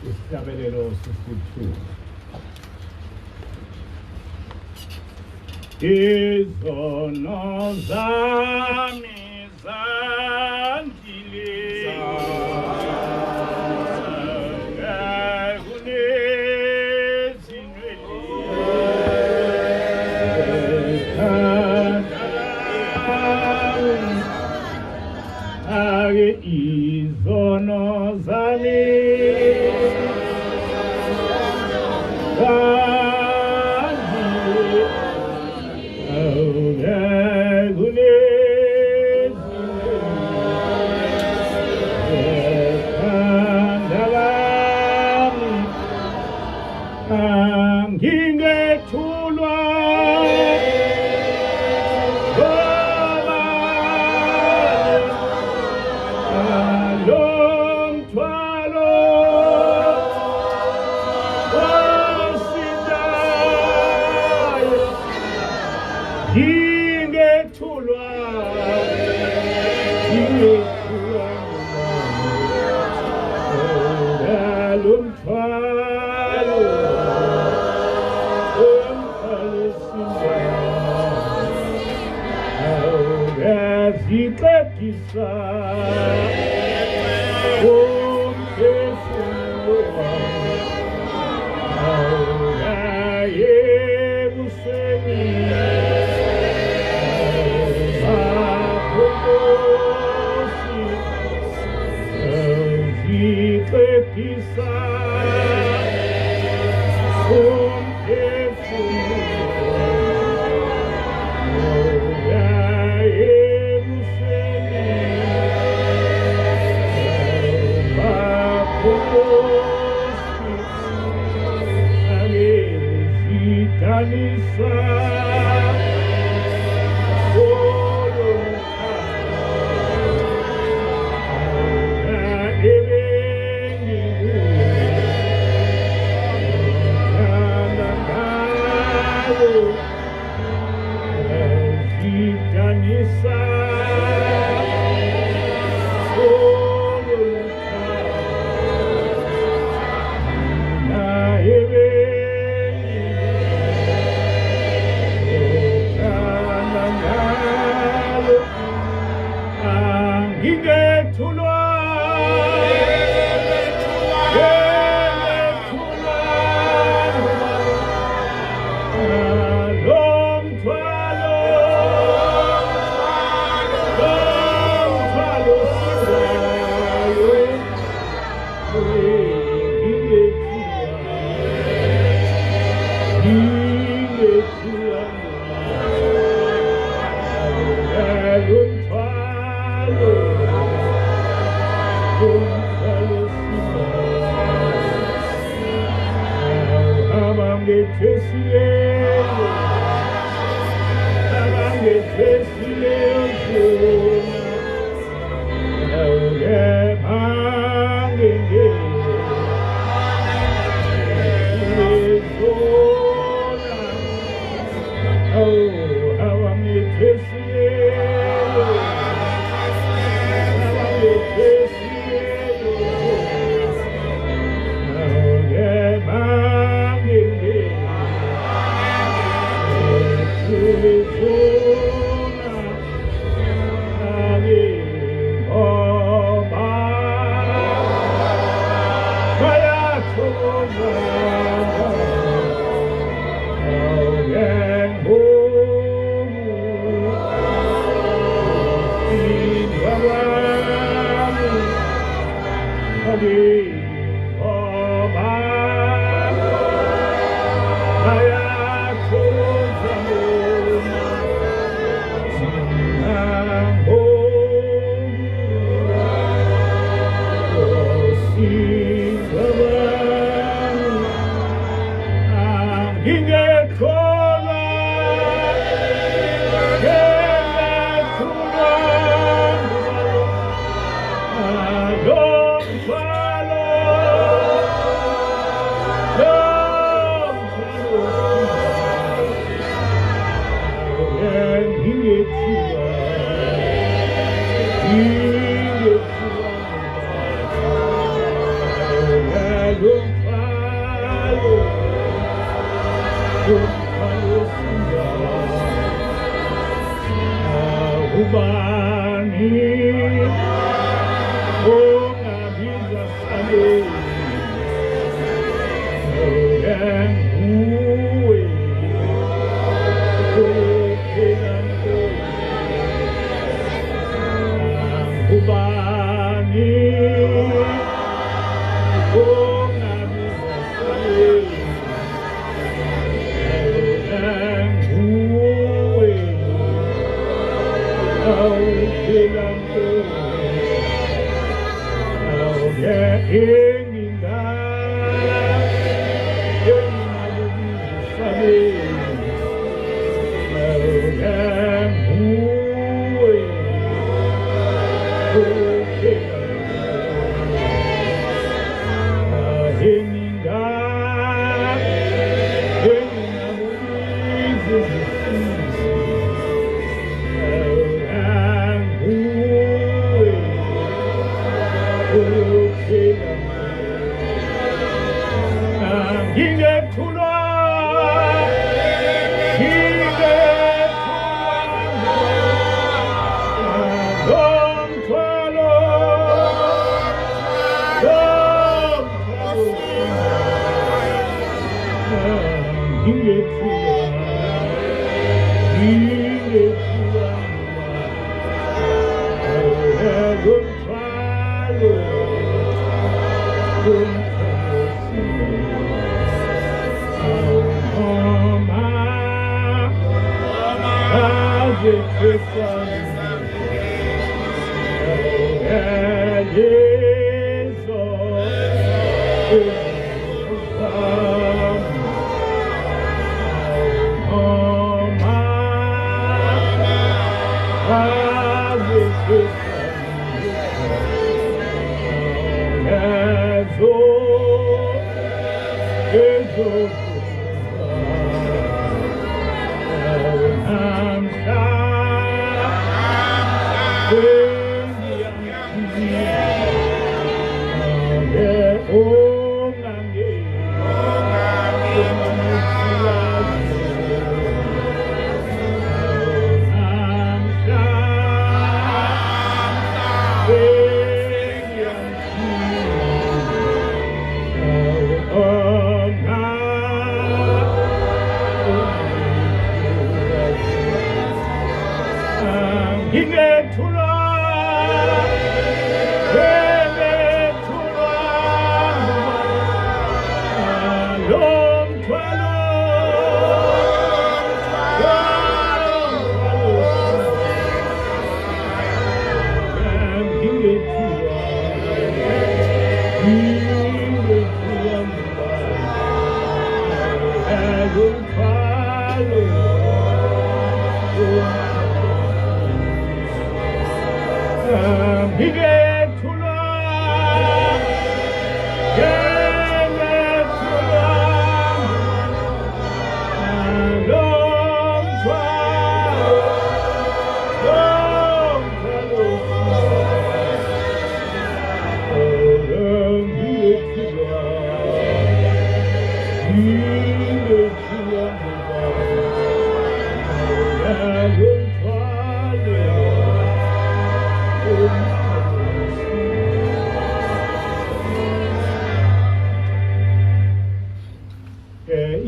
Isabelelo 62. Izono zami zandile izono zami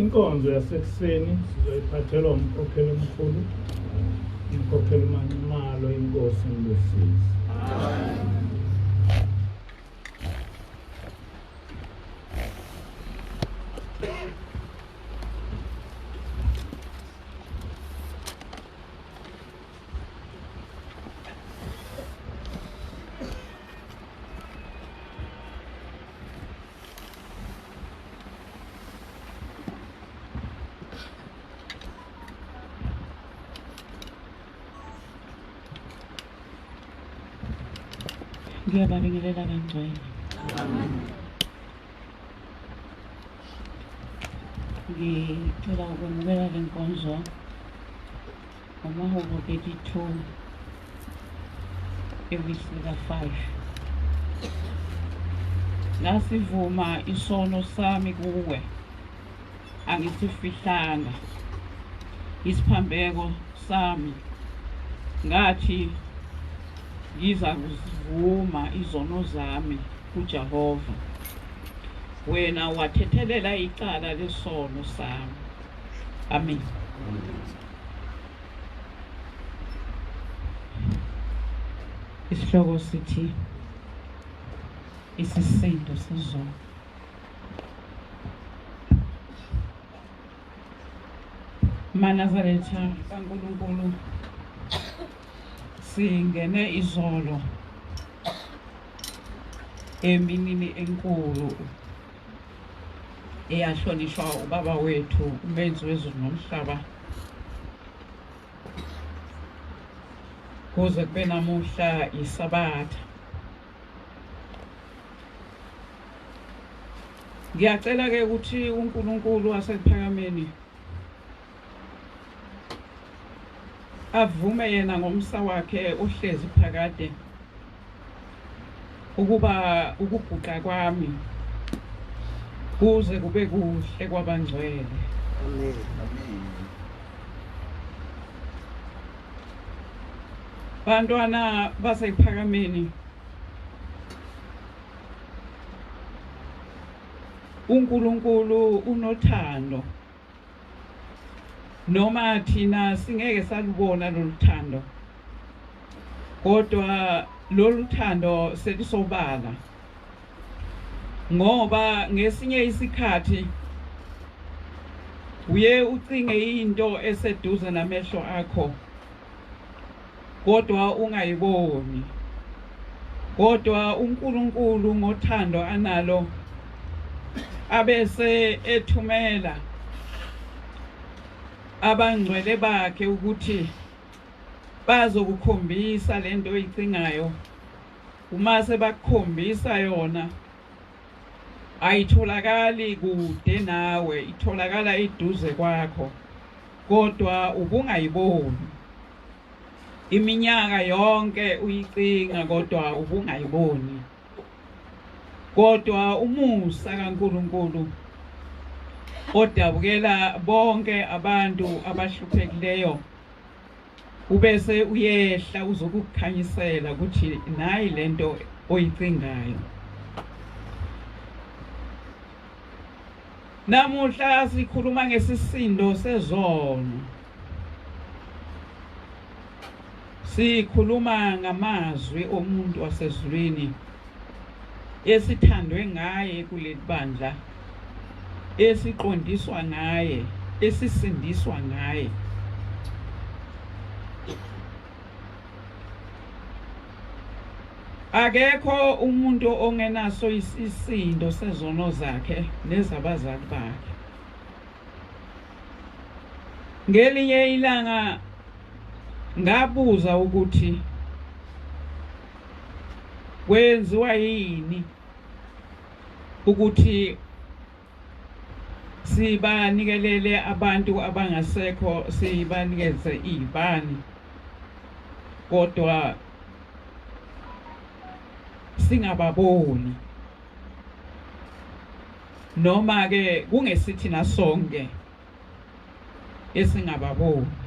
Inkonzo yasekuseni sizoyiphathelwa umkhokheli omkhulu, umkhokheli Manimalo, inkosi ngibusise. Ngiyabingelela kangcwele. Ngicela ukwamukela le nkonzo ngomahoko 32 evisi lika 5. Ngasivuma isono sami kuwe angisifihlanga isiphambeko sami ngathi ngiza kuzivuma izono zami kuJehova wena wathethelela icala lesono sami amen isihloko sithi isisindo sezono Manazaretha kaNkulunkulu singene izolo eminini enkulu eyahlonishwa ubaba wethu umenzi wezulu nomhlaba kuze kube namuhla isabatha ngiyacela ke ukuthi uNkulunkulu wasephakameni avume yena ngomsa wakhe ohlezi phakade ukuba ukubhuqa kwami kuze kube kuhle kwabangcwele Amen. Amen. bantwana basephakameni uNkulunkulu unothando noma thina singeke salubona loluthando kodwa loluthando selisobala ngoba ngesinye isikhathi uye ucinge into eseduze namehlo akho kodwa ungayiboni kodwa uNkulunkulu ngothando analo abese ethumela abangcwele bakhe ukuthi bazokukhombisa lento oyicingayo uma sebakukhombisa yona ayitholakali kude nawe itholakala eduze kwakho kodwa ubungayiboni iminyaka yonke uyicinga kodwa ubungayiboni kodwa umusa kaNkulunkulu odabukela bonke abantu abahluphekileyo ubese uyehla uzokukhanyisela ukuthi nayi lento oyicingayo namuhla sikhuluma ngesisindo sezono sikhuluma ngamazwi omuntu wasezulwini esithandwe ngaye kuleli bandla esiqondiswa ngaye esisindiswa ngaye akekho umuntu ongenaso isisindo sezono zakhe nezabazali bakhe ngelinye ilanga ngabuza ukuthi kwenziwa yini ukuthi sibanikelele abantu abangasekho sibanikeze izibani kodwa singababoni noma ke kungesithi nasonke esingababoni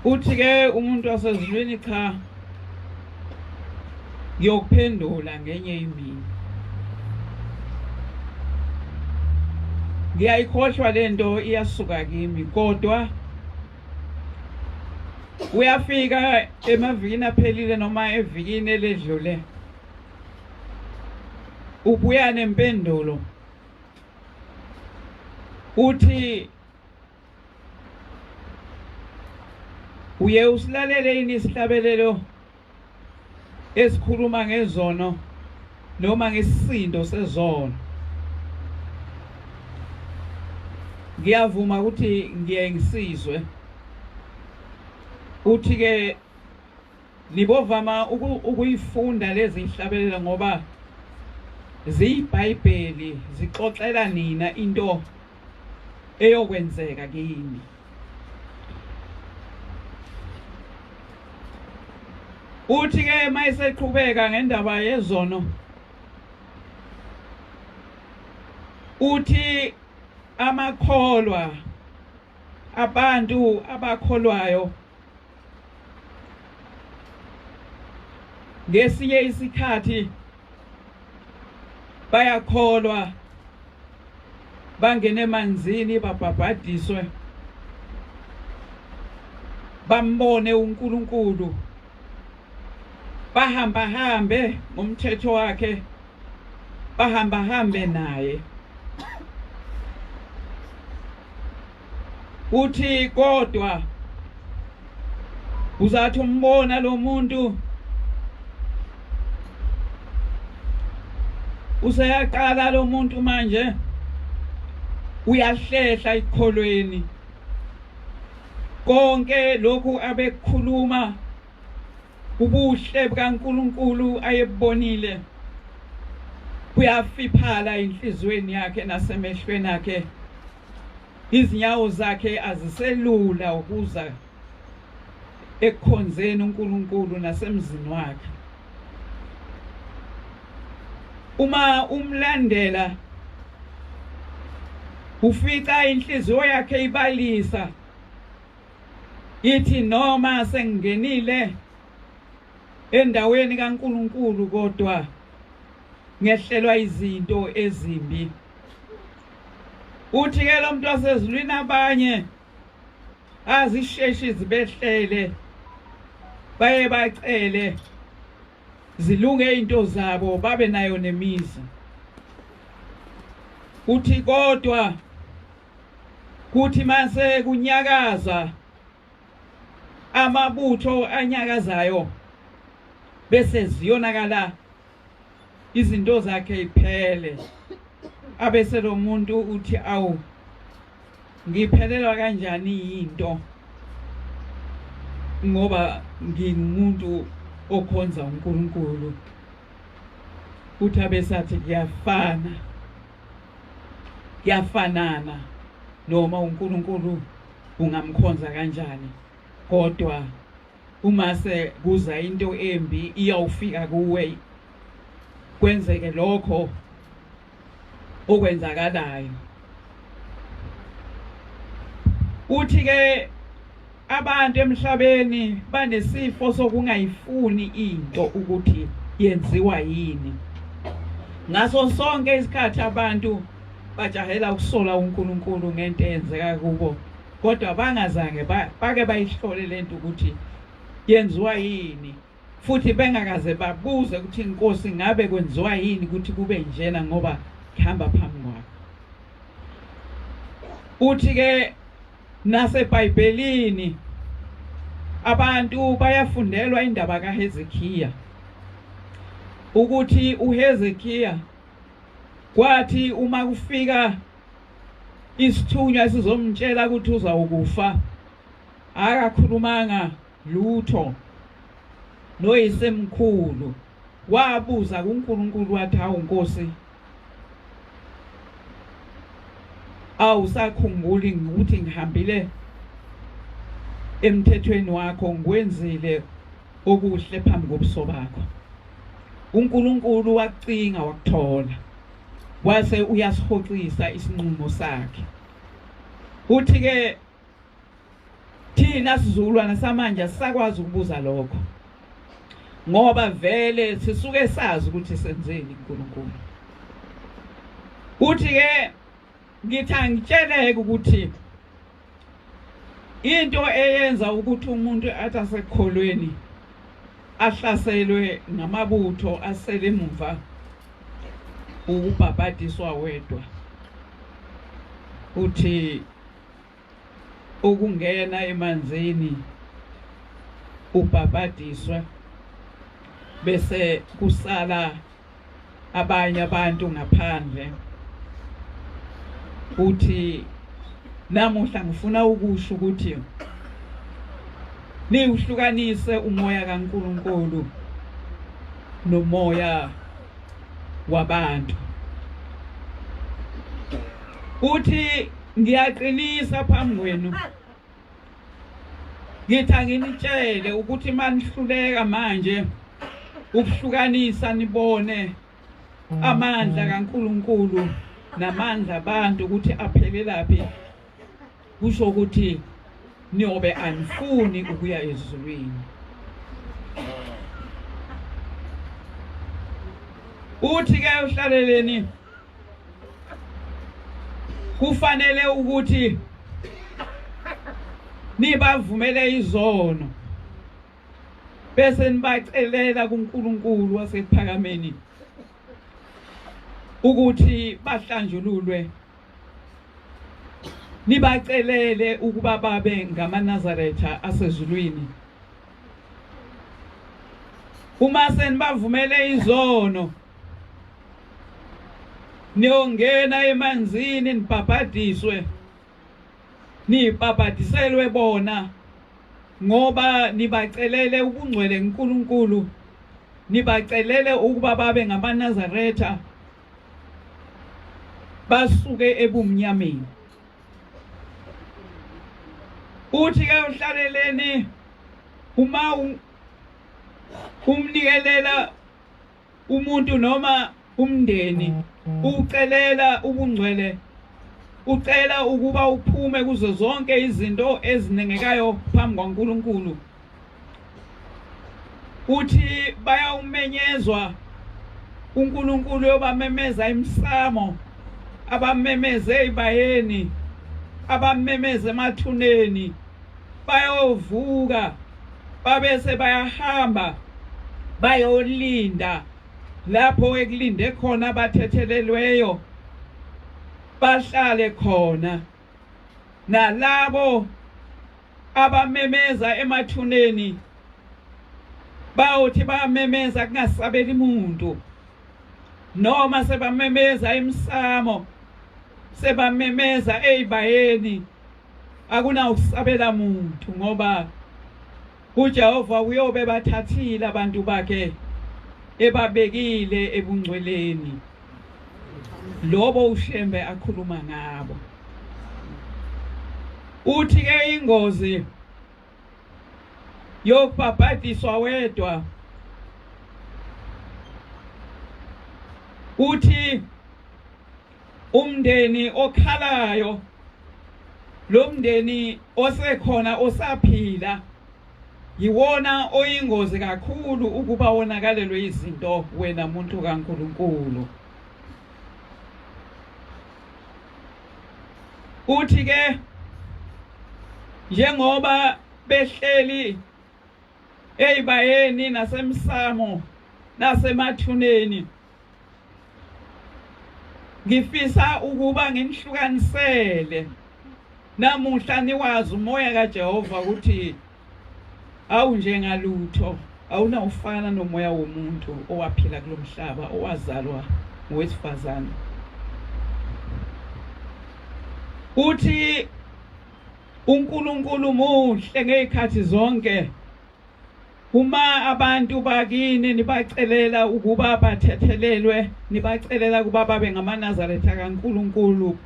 uthi ke umuntu wasezulwini cha ngiyokuphendula ngenye imini ngiyayikhohlwa lento iyasuka kimi kodwa uyafika emavikini aphelile noma evikini eledlule ubuya nempendulo uthi uye usilalele ini isihlabelelo esikhuluma ngezono noma ngesisindo sezono ngiyavuma ukuthi ngiye ngisizwe uthi ke libovama ukuyifunda lezi ihlabelelo ngoba ziyiBhayibheli zixoxela nina into eyokwenzeka kimi uthi ke mayiseqhubeka ngendaba yezono uthi amakholwa abantu abakholwayo ngesinye isikhathi bayakholwa bangene emanzini babhabhadiswe bambone uNkulunkulu bahamba hambe ngomthetho wakhe bahamba hambe naye uthi kodwa uzathi umbona lo muntu useyaqala lo muntu manje uyahlehla ikholweni konke lokhu abekukhuluma ubuhle bukaNkulunkulu ayebonile kuyafiphala enhlizweni yakhe nasemehlweni akhe izinyawo zakhe aziselula ukuza ekukhonzeni uNkulunkulu nasemzini wakhe uma umlandela ufica inhliziyo yakhe ibalisa ithi noma sengingenile endaweni kaNkulunkulu kodwa ngehlelwa izinto ezimbi uthi ke lo muntu wasezulwini abanye azisheshi zibehlele baye bacele zilunge into zabo babe nayo nemizi uthi kodwa kuthi mase kunyakaza amabutho anyakazayo bese ziyonakala izinto zakhe iphele abese lo muntu uthi awu ngiphelelwa kanjani into ngoba ngingumuntu okhonza uNkulunkulu uthi abesathi kuyafanana noma uNkulunkulu ungamkhonza kanjani kodwa uma se kuza into embi iyawufika kuwe kwenzeke lokho okwenzakalayo uthi ke abantu emhlabeni banesifo sokungayifuni into ukuthi yenziwa yini ngaso sonke isikhathi abantu bajahela ukusola uNkulunkulu ngento eyenzeka kubo kodwa bangazange bake bayihlole lento ukuthi yenziwa yini futhi bengakaze babuze ukuthi inkosi ngabe kwenziwa yini ukuthi kube njena ngoba khamba phambi kwakhe uthi ke naseBhayibhelini abantu bayafundelwa indaba kaHezekiya ukuthi uHezekiya kwathi uma kufika isithunywa sizomtshela ukuthi uzawukufa akakhulumanga lutho noyisemkhulu wabuza kuNkulunkulu wathi hawu Nkosi awusakhumbuli ukuthi ngihambile emthethweni wakho ngikwenzile okuhle phambi kobuso bakho uNkulunkulu wacinga wakuthola wase uyasihoxisa isinqumo sakhe uthi ke thina sizulwana samanje asakwazi ukubuza lokho ngoba vele sisuke sazi ukuthi senzeni uNkulunkulu uthi ke ngithi angitsheleke ukuthi into eyenza ukuthi umuntu athi asekholweni ahlaselwe ngamabutho asele emuva ukubhabhadiswa wedwa uthi ukungena emanzini ubhabhadiswa bese kusala abanye abantu ngaphandle uthi namuhla ngifuna ukusho ukuthi niwuhlukanise umoya kaNkulunkulu nomoya wabantu uthi ngiyaqinisa phambi kwenu ngithi anginitshele ukuthi manihluleka manje ukuhlukanisa nibone amandla kaNkuluNkulu namandla abantu ukuthi aphelelaphi, kusho ukuthi niyobe anifuni ukuya ezulwini. Uthi ke uhlaleleni kufanele ukuthi nibavumele izono bese nibacelela kuNkulunkulu wasephakameni ukuthi bahlanjululwe, nibacelele ukuba babe ngamaNazaretha asezulwini. Uma senibavumele izono niyongena emanzini nibhabhadiswe, nibhabhadiselwe bona ngoba nibacelele ubungcwele kuNkulunkulu, nibacelele ukuba babe ngamaNazaretha basuke ebumnyameni. Uthi ke uhlaleleni uma umnikelela umuntu noma umndeni ucelela ubungcwele, ucela ukuba uphume kuzo zonke izinto ezinengekayo phambi kwaNkulunkulu, uthi bayawumenyezwa uNkulunkulu yobamemeza imsamo, abamemeze ebayeni, abamemeze emathuneni, bayovuka babese bayahamba bayolinda lapho ekulinde khona abathethelelweyo, bahlale khona. Nalabo abamemeza emathuneni bayothi bamemeza kungasabeli muntu, noma sebamemeza imsamo, sebamemeza ebayeni, akunakusabela muntu ngoba uJehova uyobe bathathile abantu bakhe ebabekile ebungcweleni lobo ushembe akhuluma ngabo. Uthi ke ingozi yokubhabhadiswa wedwa, uthi umndeni okhalayo, lo mndeni osekhona osaphila, yiwona oyingozi kakhulu ukuba wonakalelwe izinto wena muntu kaNkulunkulu. Uthi ke njengoba behleli ebayeni nasemsamo nasemathuneni, ngifisa ukuba nginihlukanisele namuhla niwazi umoya kaJehova ukuthi awunjengalutho, awunawufana nomoya womuntu owaphila kulomhlaba, owazalwa ngowesifazane. Uthi uNkulunkulu muhle ngezikhathi zonke. Uma abantu bakini nibacelela ukuba bathethelelwe, nibacelela ukuba babe ngamaNazaretha kaNkulunkulu,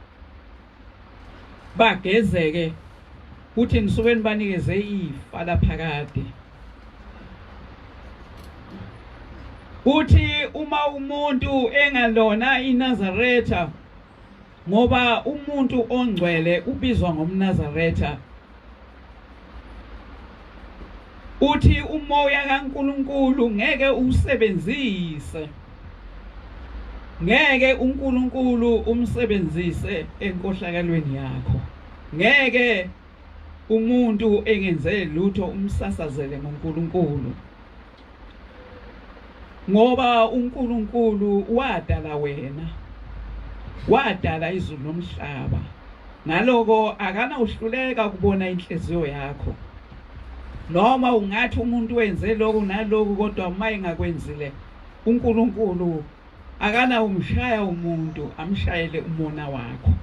bagezeke, uthi nisuke nibanikeze ifa laphakade. Uthi uma umuntu engalona iNazaretha, ngoba umuntu ongcwele ubizwa ngomNazaretha, uthi umoya kaNkulunkulu ngeke usebenzise, ngeke uNkulunkulu umsebenzise enkohlakalweni yakho, ngeke umuntu engenze lutho umsasazele ngoNkulunkulu, ngoba uNkulunkulu wadala wena, wadala izulu nomhlaba, ngaloko akana uhluleka ukubona inhliziyo yakho. Noma ungathi umuntu wenze lokhu nalokhu, kodwa uma engakwenzile uNkulunkulu akana umshaya umuntu, amshayele umona wakho.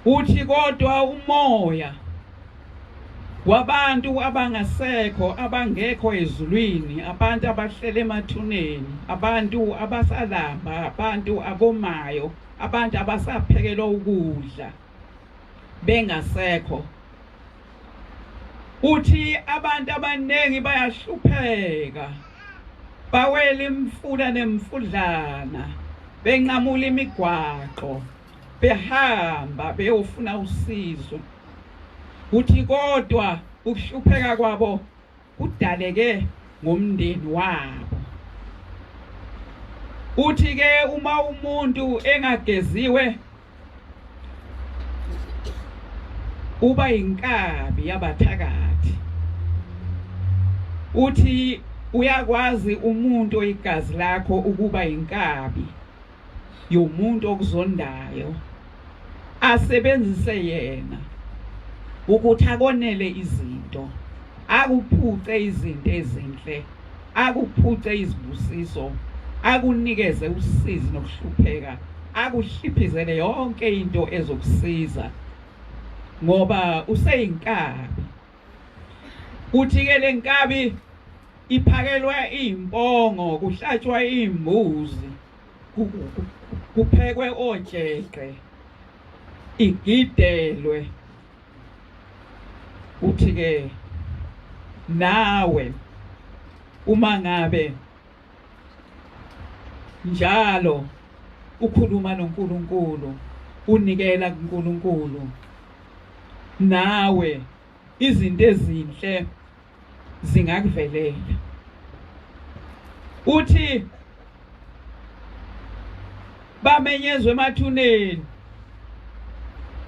Uthi kodwa umoya wabantu abangasekho, abangekho ezulwini, abantu abahlele emathuneni, abantu abasalamba, abantu abomayo, abantu abasaphekelwa ukudla bengasekho, uthi abantu abanengi bayahlupheka bawela imfula nemfudlana benqamula imigwaqo behamba beyofuna usizo uthi kodwa ukuhlupheka kwabo kudaleke ngomndeni wabo uthi ke uma umuntu engageziwe uba inkabi yabathakathi uthi uyakwazi umuntu igazi lakho ukuba inkabi yomuntu okuzondayo asebenzise yena ukuthi akonele izinto akuphuce izinto ezinhle akuphuce izibusiso akunikeze usizi nokuhlupheka akuhliphizele yonke into ezokusiza ngoba useyinkabi uthi ke lenkabi iphakelwa impongo kuhlatshwa imbuzi kuphekwe ojeqe igidelwe uthi ke nawe uma ngabe njalo ukhuluma noNkulunkulu unikela kuNkulunkulu nawe izinto ezinhle zingakuvelela uthi bamenyezwe emathuneni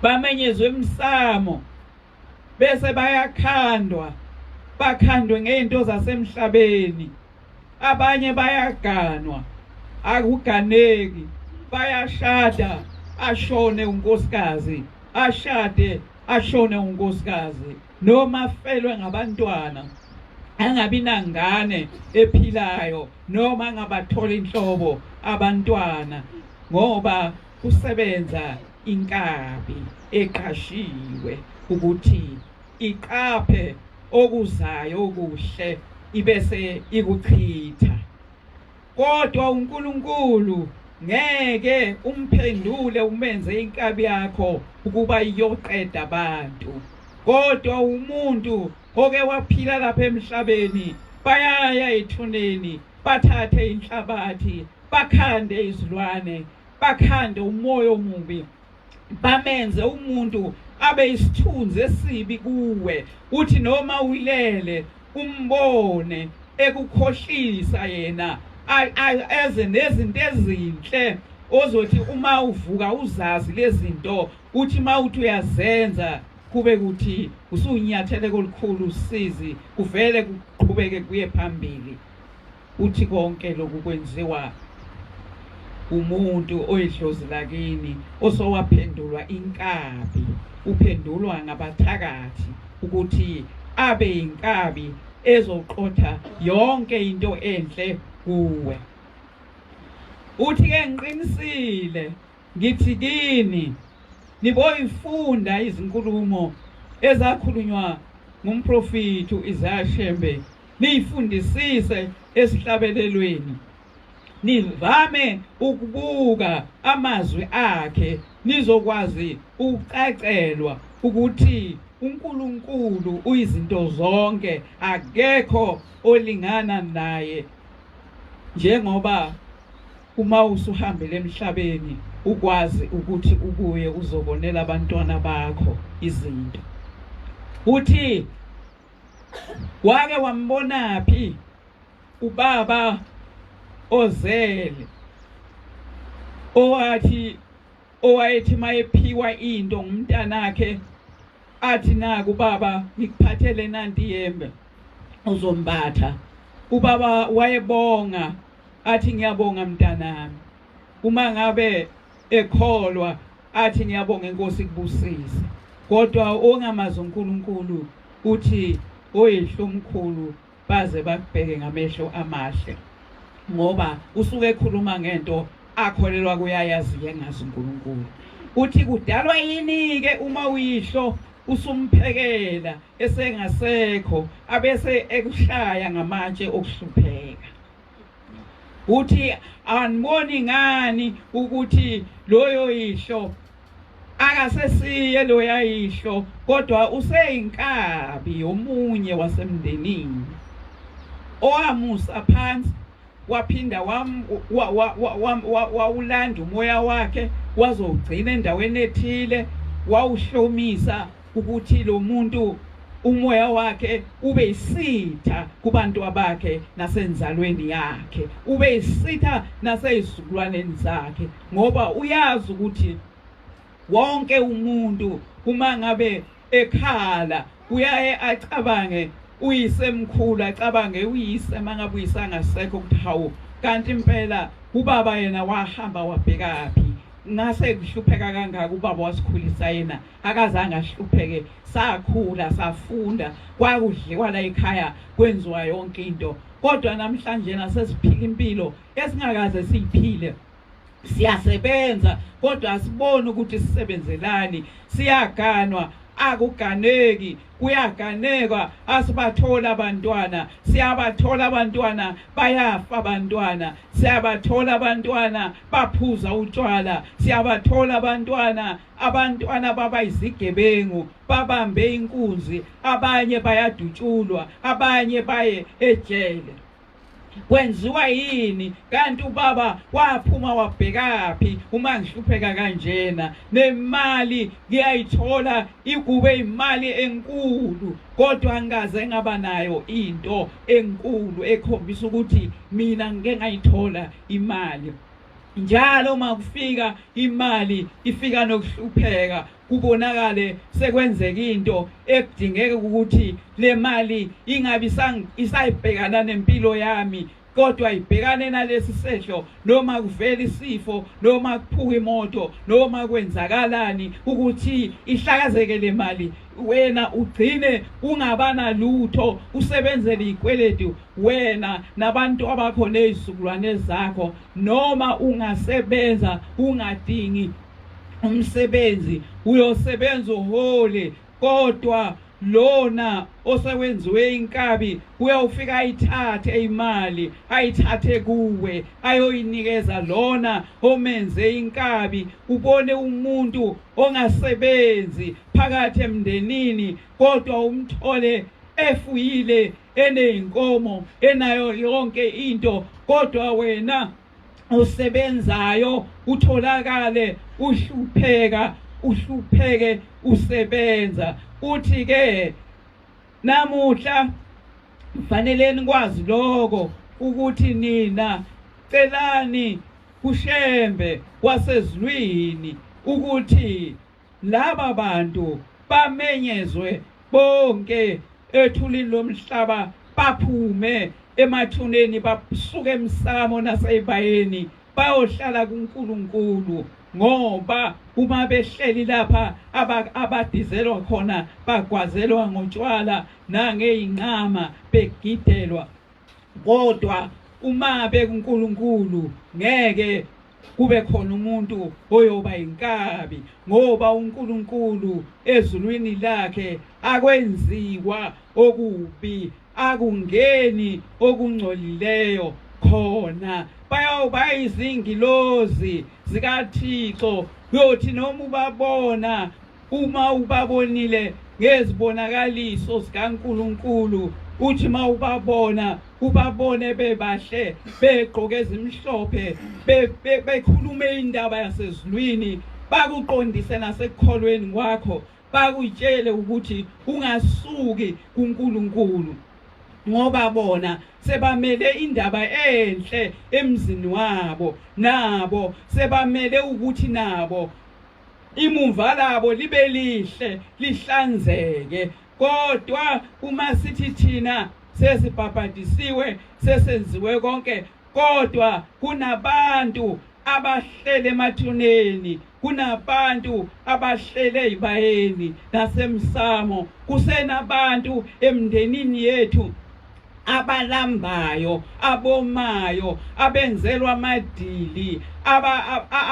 bamenyezwe emsamo bese bayakhandwa bakhandwe ngeinto zasemhlabeni abanye bayaganwa akuganeki bayashada ashone unkosikazi ashade ashone unkosikazi noma afelwe ngabantwana angabi nangane ephilayo noma ngabathola inhlobo abantwana ngoba kusebenza inkabi eqashiwe ukuthi iqaphe okuzayo okuhle ibese ikuchitha kodwa uNkulunkulu ngeke umphendule umenze inkabi yakho ukuba iyoqeda abantu kodwa umuntu oke waphila lapha emhlabeni bayaya ethuneni bathathe inhlabathi bakhande izilwane bakhande umoya omubi bamenze umuntu abe isithunzi esibi kuwe uthi noma ulele umbone ekukhohlisa yena eze nezinto ezinhle ozothi uma uvuka uzazi lezinto uthi mawuthi uyazenza kube kuthi usunyathele kolukhulu usizi kuvele kuqhubeke kuye phambili uthi konke lokhu kwenziwa umuntu oyidlozi lakini osowaphendulwa inkabi uphendulwa ngabathakathi ukuthi abe inkabi ezoqotha yonke into enhle kuwe uthi ke ngiqinisile ngithi kini niboyifunda izinkulumo ezakhulunywa ngumprofeti uIsaya niyifundisise esihlabelelweni nivame ukubuka amazwi akhe nizokwazi ukucacelwa ukuthi uNkulunkulu uyizinto zonke akekho olingana naye njengoba uma usuhambele emhlabeni ukwazi ukuthi ubuye uzobonela abantwana bakho izinto uthi wake wambona phi ubaba ozele owayethi mayephiwa into ngumntanakhe athi naku baba ngikuphathele nanti yembe uzombatha ubaba wayebonga athi ngiyabonga mntanami uma ngabe ekholwa athi ngiyabonga inkosi kubusisa kodwa ongamazi uNkulunkulu uthi oyihlo omkhulu baze bakubheke ngamehlo amahle ngoba usuke ekhuluma ngento akholelwa kuyayazi yengazi uNkulunkulu uthi kudalwa yini ke uma uyihlo usumphekela esengasekho abese ekushaya ngamatshe okuhlupheka uthi aniboni ngani ukuthi loyo yihlo akasesiye lo yayisho kodwa useyinkabi yomunye wasemndenini owamusa phansi waphinda wawulanda umoya wakhe wazogcina endaweni ethile wawuhlomisa ukuthi lo muntu umoya wakhe ube isitha kubantu abakhe nasenzalweni yakhe ube isitha nasezizukulwaneni zakhe ngoba uyazi ukuthi wonke umuntu uma ngabe ekhala uyaye acabange uyisemkhulu acabange uyise mangabe uyisangasekho ukuthi hawu kanti impela ubaba yena wahamba wabhekapi ngase kuhlupheka kangaka ubaba wasikhulisa yena akazange ahlupheke sakhula safunda kwakudliwa la ekhaya kwenziwa yonke into kodwa namhlanje nasesiphila impilo esingakaze siyiphile siyasebenza kodwa asiboni ukuthi sisebenzelani siyaganwa akuganeki kuyaganeka asibathola abantwana siyabathola abantwana bayafa abantwana siyabathola abantwana baphuza utshwala siyabathola abantwana baba izigebengu babambe inkunzi abanye bayadutshulwa abanye baye ejele kwenziwa yini kanti ubaba waphuma wabhekaphi uma ngihlupheka kanjena nemali ngiyayithola ikube imali enkulu kodwa ngaze ngaba nayo into enkulu ekhombisa ukuthi mina ngeke ngayithola imali njalo makufika imali ifika nokuhlupheka kubonakale sekwenzeka into ekudingeka ukuthi le mali ingabi isayibhekana nempilo yami kodwa ibhekane nalesi sehlo noma kuvela isifo noma kuphuka imoto noma kwenzakalani ukuthi ihlakazeke le mali wena ugcine ungabana lutho usebenzele ikweletu wena nabantu abakho nezizukulwane zakho noma ungasebenza ungadingi umsebenzi uyosebenza uhole kodwa lona osewenziwe inkabi uyawufika ayithathe imali ayithathe kuwe ayoyinikeza lona omenze inkabi ubone umuntu ongasebenzi phakathi emndenini kodwa umthole efuyile eneyinkomo enayo yonke into kodwa wena usebenzayo utholakale uhlupheke usebenza uthi ke namuhla kufanele nikwazi lokho ukuthi nina celani kushembe wasezulwini ukuthi laba bantu bamenyezwe bonke ethulini lomhlaba baphume emathuneni basuke emsamo nasebayeni bayohlala kuNkulunkulu ngoba uma behleli lapha abadizelwa khona bagwazelwa ngotshwala nangeyinqama begidelwa kodwa uma bekuNkulunkulu ngeke kube khona umuntu oyoba inkabi ngoba uNkulunkulu ezulwini lakhe akwenziwa okubi akungeni okungcolileyo khona bayoba izingilozi zikaThixo yothi noma ubabona uma ubabonile ngezibonakaliso zikaNkulunkulu uthi ma ubabona ubabone bebahle begqoke ezimhlophe bekhuluma indaba yasezulwini bakuqondise nasekukholweni kwakho bakutshele ukuthi ungasuki kuNkulunkulu ngoba bona sebamele indaba enhle emzini wabo nabo sebamele ukuthi nabo imumva labo libe lihle lihlanzeke kodwa uma sithi thina sesibhabhadisiwe sesenziwe konke kodwa kunabantu abahlele emathuneni kunabantu abahlele ezibayeni nasemsamo kusenabantu emndenini yethu abalambayo abomayo abenzelwa amadili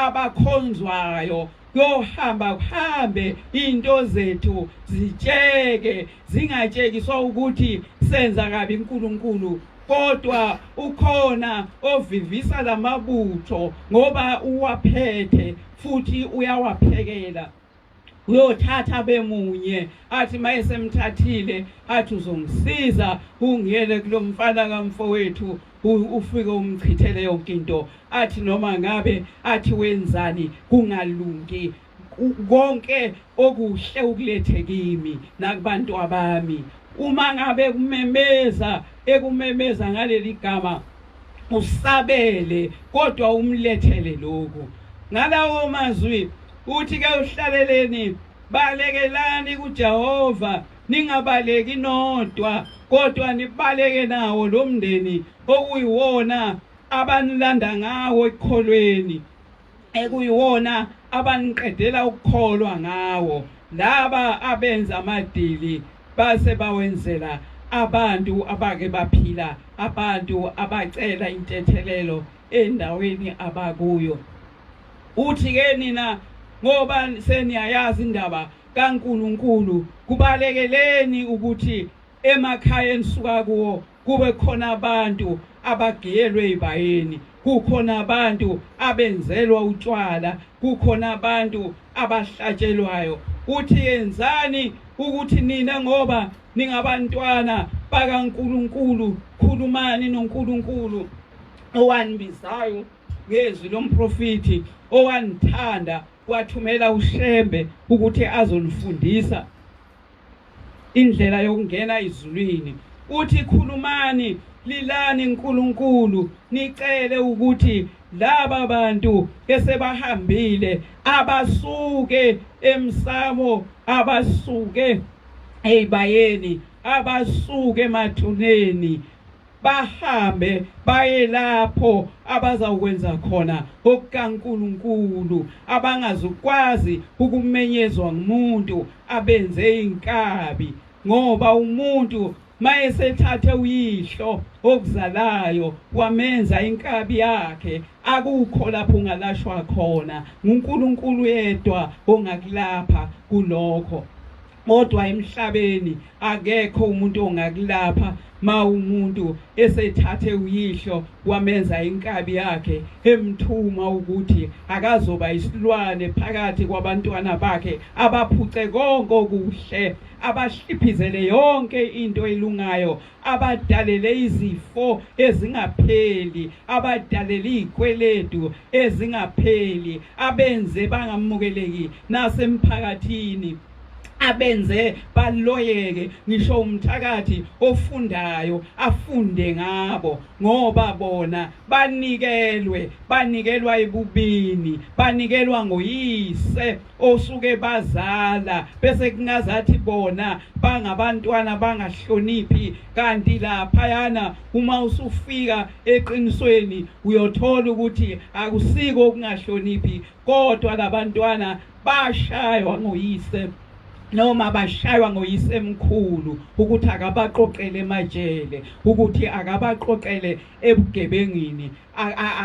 abakhonzwayo yohamba kuhambe into zethu zitsheke zingatshekiswa ukuthi senza kabi uNkulunkulu kodwa ukhona ovivisa lamabutho ngoba uwaphethe futhi uyawaphekela uyothatha bemunye athi mayesemthathile athi uzongisiza ungiyele kulomfana kamfowethu ufike umchithele yonke into athi noma ngabe athi wenzani kungalungi konke okuhle ukulethe kimi nakubantu abami uma ngabe ekumemeza ngaleli gama usabele kodwa umlethele lokho ngalawo mazwi uthi ke uhlaleleni balekelani kuJehova ningabaleki nodwa kodwa nibaleke nawo lo mndeni okuyiwona abanilanda ngawo ekukholweni ekuyiwona abaniqedela ukukholwa ngawo laba abenza amadili base bawenzela abantu abake baphila abantu abacela intethelelo endaweni abakuyo uthi ke nina ngoba seniyayazi indaba kaNkuluNkulu kubalekeleni ukuthi emakhaya enisuka kuwo kube khona abantu abagiyelwe ibayeni kukhona abantu abenzelwa utshwala kukhona abantu abahlatshelwayo uthi yenzani ukuthi nina ngoba ningabantwana bakaNkuluNkulu khulumani noNkuluNkulu owanbizayo ngezwi lomprofiti owanithanda wathumela uShembe ukuthi azonifundisa indlela yokungena ezulwini uthi khulumani lilani uNkulunkulu nicele ukuthi laba bantu esebahambile abasuke emsamo abasuke ebayeni abasuke emathuneni bahambe baye lapho abazakwenza khona okukaNkulunkulu abangazukwazi ukumenyezwa ngumuntu abenze inkabi ngoba umuntu mayesethathe uyihlo okuzalayo wamenza inkabi yakhe akukho lapho ungalashwa khona uNkulunkulu yedwa ongakulapha kulokho kodwa emhlabeni akekho umuntu ongakulapha ma umuntu esethathe uyihlo wamenza inkabi yakhe emthuma ukuthi akazoba isilwane phakathi kwabantwana bakhe abaphuce konke okuhle abahliphizele yonke into elungayo abadalele izifo ezingapheli abadalele izikweledu ezingapheli abenze bangamukeleki nasemphakathini abenze baloyeke ngisho umthakathi ofundayo afunde ngabo ngoba bona banikelwa ebubini banikelwa ngoyise osuke bazala bese kungazathi bona bangabantwana bangahloniphi kanti lapha yana uma usufika eqinisweni uyothola ukuthi akusiko ukungahloniphi kodwa labantwana bashaywa ngoyise noma bashaywa ngoyise emkhulu ukuthi akabaqoqele emajele ukuthi akabaqoqele ebugebengini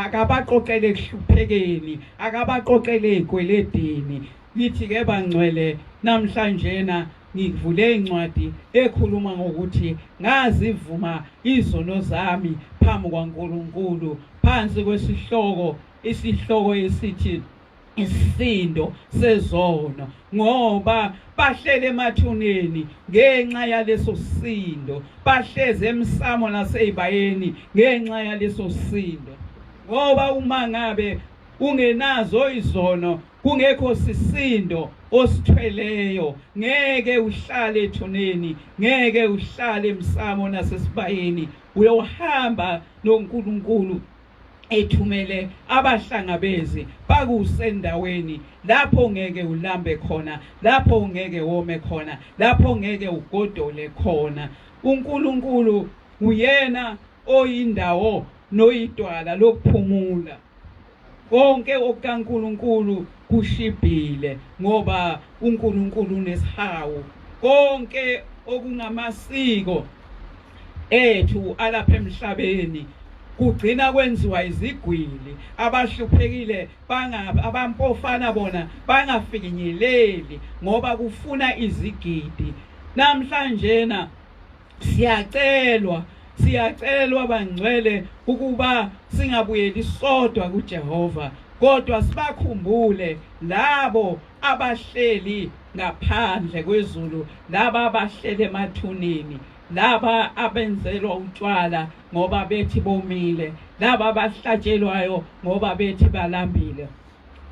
akabaqoqele ekuhluphekeni akabaqoqele ezikweledini lithi ke bangcwele namhlanje ngivule incwadi ekhuluma ngokuthi ngazivuma izono zami phambi kwaNkulunkulu phansi kwesihloko isihloko esithi Isisindo sezono ngoba bahlele emathuneni ngenxa yaleso sindo bahleze emsamo nasezibayeni ngenxa yaleso sindo ngoba uma ngabe ungenazo izono kungekho sisindo osithweleyo ngeke uhlale ethuneni ngeke uhlale emsamo nasesibayeni uyohamba noNkulunkulu ethumele abahlangabezi bakusendaweni lapho ngeke ulambe khona lapho ngeke wome khona lapho ngeke ugodole khona uNkulunkulu uyena oyindawo noyidwala lokuphumula konke okukaNkulunkulu kushibhile ngoba uNkulunkulu unesihawu konke okungamasiko ethu alapha emhlabeni kugcina kwenziwa izigwili abahluphekile abampofana bona bangafinyeleli ngoba kufuna izigidi namhlanje siyacelwa bangcwele ukuba singabuyeli sodwa kuJehova kodwa sibakhumbule labo abahleli ngaphandle kwezulu, laba abahlele emathuneni, laba abenzelwa utshwala ngoba bethi bomile, laba abahlatshelwayo ngoba bethi balambile,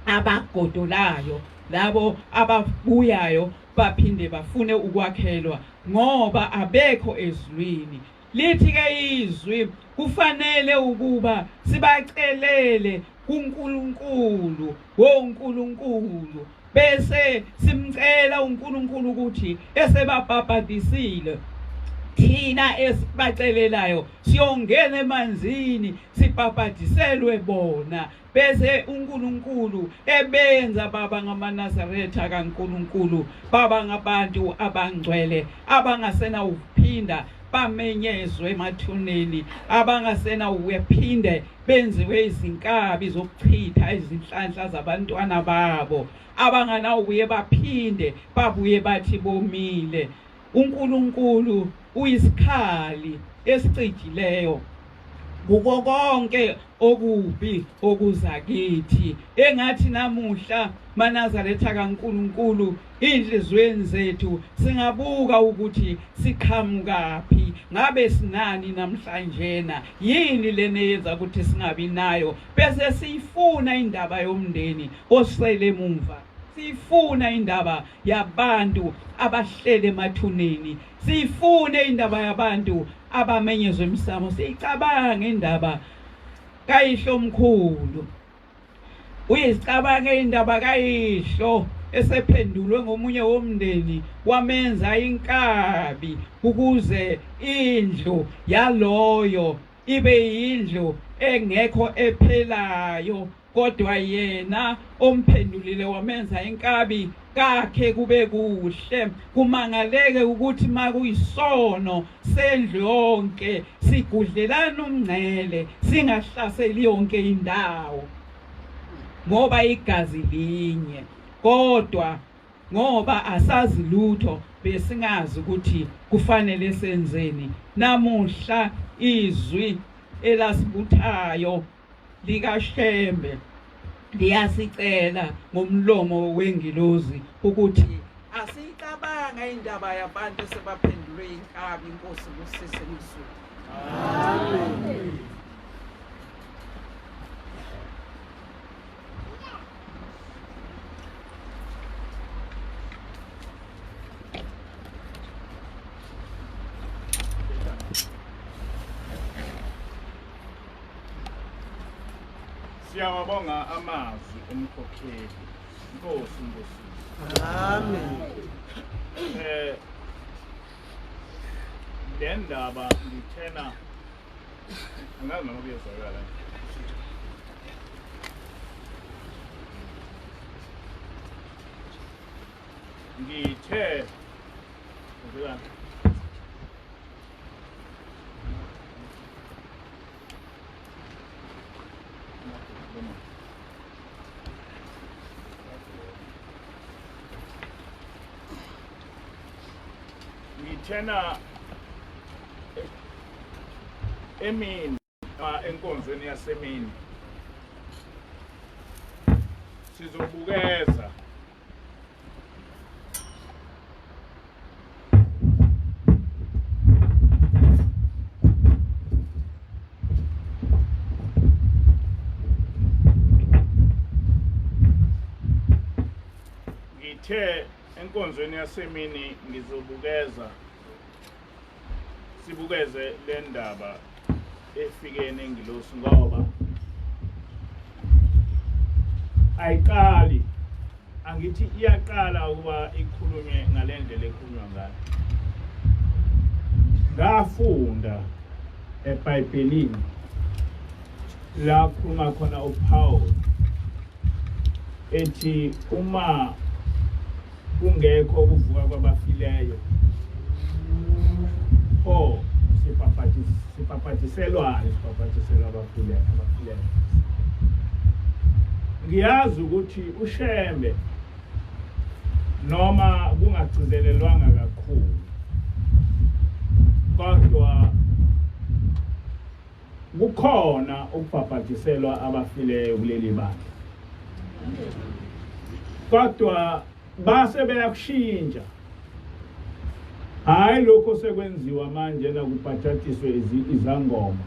abagodolayo, labo ababuyayo baphinde bafune ukwakhelwa ngoba abekho ezulwini. Lithi ke izwi kufanele ukuba sibacelele kuNkulunkulu, woNkulunkulu, bese simcela uNkulunkulu ukuthi esebabhabhadisile thina esibacelelayo siyongena emanzini sibhabhadiselwe bona, bese uNkulunkulu ebenza baba ngamaNazaretha kaNkulunkulu, baba ngabantu abangcwele abangasena uphinda bamenyezwe emathuneni, abangasena uphinde benziwe izinkabi zokuchitha izinhlanhla zabantwana babo, abangana ubuye baphinde babuye bathi bomile. uNkulunkulu uyisikhali esicijileyo kuko konke okubi okuza kithi, engathi namuhla maNazaretha kaNkulunkulu inhlizweni zethu singabuka ukuthi siqhamukaphi, ngabe sinani namhlanje na, yini leneyenza ukuthi singabi nayo, bese siyifuna indaba yomndeni osele emuva, sifuna indaba yabantu abahlele emathuneni, sifune indaba yabantu abamenyezwe emsamo, sicabange indaba kayihlo omkhulu, uyicabange indaba kayihlo esephendulwe ngomunye womndeni wamenza inkabi ukuze indlu yaloyo ibe yindlu engekho ephelayo, kodwa yena omphendulile wamenza inkabi kakhe kube kuhle. Kumangaleke ukuthi makuyisono sendlu yonke sigudlelana umngcele, singahlaseli yonke indawo ngoba igazi linye, kodwa ngoba asazi lutho besingazi ukuthi kufanele senzeni. Namuhla izwi elasibuthayo likaShembe liyasicela ngomlomo wengilozi ukuthi asicabanga indaba yabantu sebaphendulwe inkabi. Inkosi kusise ngizwe. Amen. Siyawabonga amazwi omkhokheli. Inkosi ngosisi. Amen. Le ndaba ngithena angazi noma kuyezwakala. Ngithe ngizwana ngithena emini enkonzweni yasemini sizobukeza ngithe enkonzweni yasemini ngizobukeza sibukeze le ndaba efikene engilosi ngoba ayiqali, angithi iyaqala ukuba ikhulunywe ngalendlela ekhulunywa ngayo. Ngafunda eBhayibhelini la kukhuluma khona uPaul ethi uma kungekho ukuvuka kwabafileyo pho sipaphathiselwa abafileyo. Ngiyazi ukuthi uShembe noma kungagcizelelwanga kakhulu, kodwa kukhona ukubhabhadiselwa abafileyo kuleli bandla. Kodwa base beyakushintsha hayi lokho sekwenziwa manje nakuphathatiswe izangoma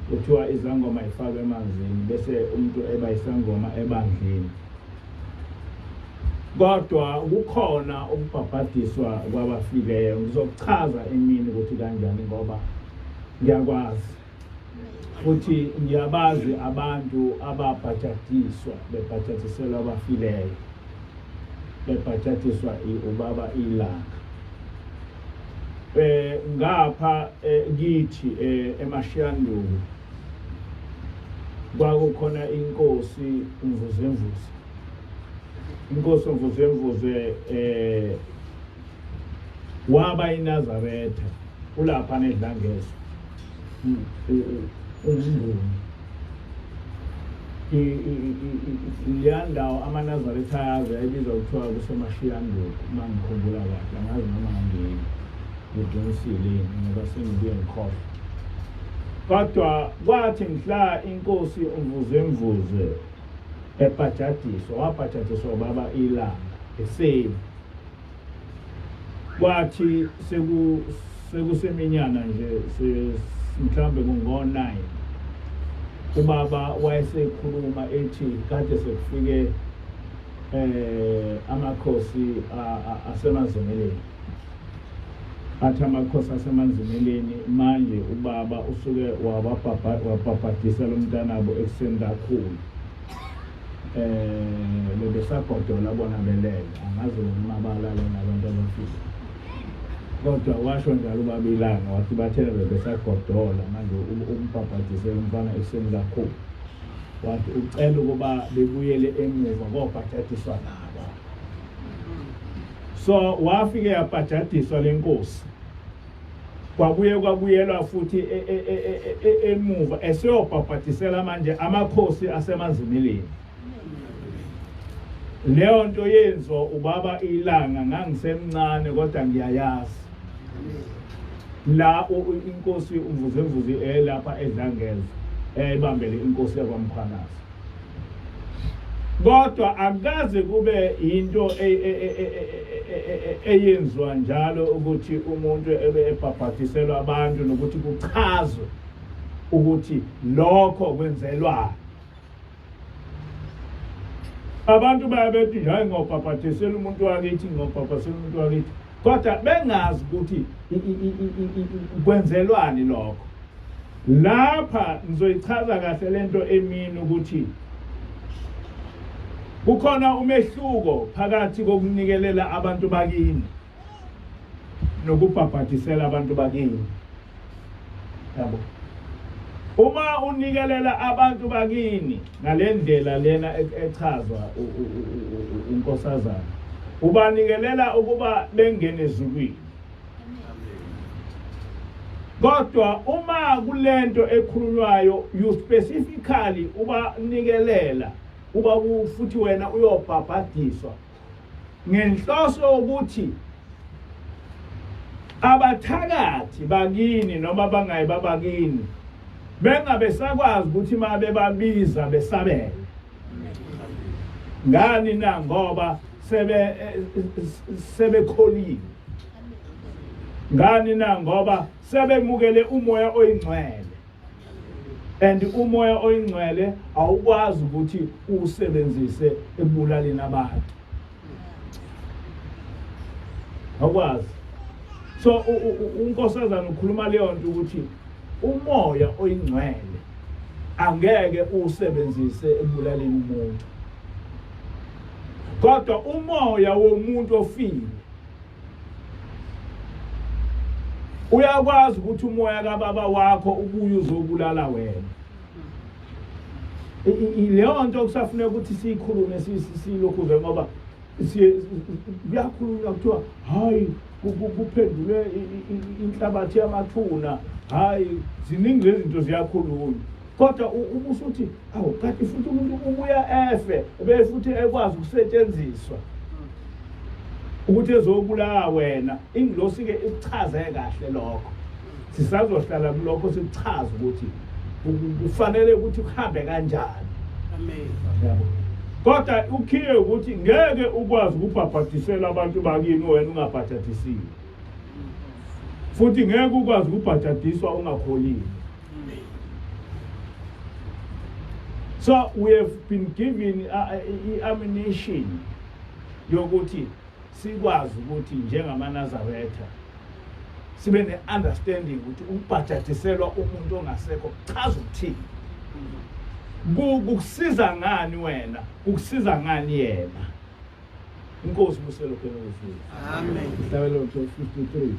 kuthiwa izangoma ifakwe emanzini bese umuntu eba isangoma ebandleni kodwa kukhona ukubhabhadiswa kwabafileyo ngizokuchaza emini ukuthi kanjani ngoba ngiyakwazi futhi ngiyabazi abantu ababhajatiswa bebhajatiselwa abafileyo bebhajatiswa ubaba ilanga ngapha kithi eMashiyanduku kwakukhona inkosi umvuzemvuze inkosi umvuzemvuze waba iNazaretha ulapha nedlangezo leyandawo amaNazaretha ayazi ayibizwa kuthiwa kuseMashiyanduku uma ngikhumbula kahle angazi noma ngiqinisile ngoba sengibuye ngikhohlwa kodwa kwathi mhla inkosi umvuzemvuze ebhajadiswa wabhajadiswa baba ilanga esebi kwathi sekuseminyana nje mhlambe kungo-9 ubaba wayesekhuluma ethi kade sekufike amakhosi asemanzimeleni athi amakhosi asemanzimeleni manje ubaba usuke wabhabhadisa lo mntanabo ekuseni kakhulu bebesagodola bona belele angazi noma balala nabantu abafile kodwa washo njalo ubaba ilanga wathi bathena bebesagodola manje umbhabhadisela umfana ekuseni kakhulu wathi ucela ukuba bebuyele emuva kobhajadiswa nabo so wafike yabhajadiswa lenkosi kwabuyelwa futhi emuva eseyobhabhadisela manje amakhosi asemanzimeleni leyo nto yenziwa ubaba ilanga ngangisemncane kodwa ngiyayazi la inkosi umvuzemvuze lapha edlangeza ebambele inkosi yakwaMphanza kodwa akaze kube into eyenziwa njalo ukuthi umuntu ebhabhadiselwa abantu nokuthi kuchazwe ukuthi lokho kwenzelwa abantu bayabethi hayi ngobhabhadisela umuntu wakithi ngobhabhadisela umuntu wakithi kodwa bengazi ukuthi kwenzelwani lokho lapha ngizoyichaza kahle lento emini ukuthi kukhona umehluko phakathi kokunikelela abantu bakini nokubhabhadisela abantu bakini yabo uma unikelela abantu bakini ngalendlela lena echazwa unkosazana ubanikelela ukuba bengene ezulwini kodwa uma kulento ekhululwayo you specifically ubanikelela uba futhi wena uyobhabhadiswa ngenhloso ukuthi abathakathi bakini noma bangayi babakini bengabe sakwazi ukuthi mabe babiza besabele ngani na ngoba sebekholile ngani na ngoba sebemukele umoya oyingcwele and umoya oyingcwele awukwazi ukuthi usebenzise ebulaleni abantu awukwazi so unkosazana ukhuluma leyo nto ukuthi umoya oyingcwele angeke usebenzise ebulaleni umuntu kodwa umoya womuntu ofile uyakwazi ukuthi umoya kababa wakho ubuye uzobulala wena leyo nto kusafuneka ukuthi siyikhulume silokhuze ngoba kuyakhulunywa kuthiwa hayi kuphendule inhlabathi yamathuna hayi ziningi lezi zinto ziyakhulunywa kodwa ubusuthi awu kanti futhi umuntu ubuya efe befuthi ekwazi ukusetshenziswa ukuthi ezobulala wena ingilosi ke ichaze kahle lokho sisazohlala kulokho sichaze ukuthi kufanele ukuthi kuhambe kanjani amen yabo kodwa ukhiye ukuthi ngeke ukwazi ukubhabhadisela abantu bakini wena ungabhadadisiwe, futhi ngeke ukwazi ukubhadadiswa ungakholile. So we have been given ammunition yokuthi sikwazi ukuthi njengamanazaretha sibe ne-understanding ukuthi ukubhadadiselwa umuntu ongasekho chaza ukuthini, kukusiza ngani wena, kukusiza ngani yena. Inkosi buselo khona ukufika. Amen. Hlabelo 53.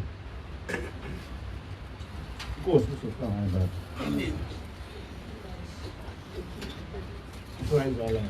Inkosi busofika ngani? Amen. So ayizala.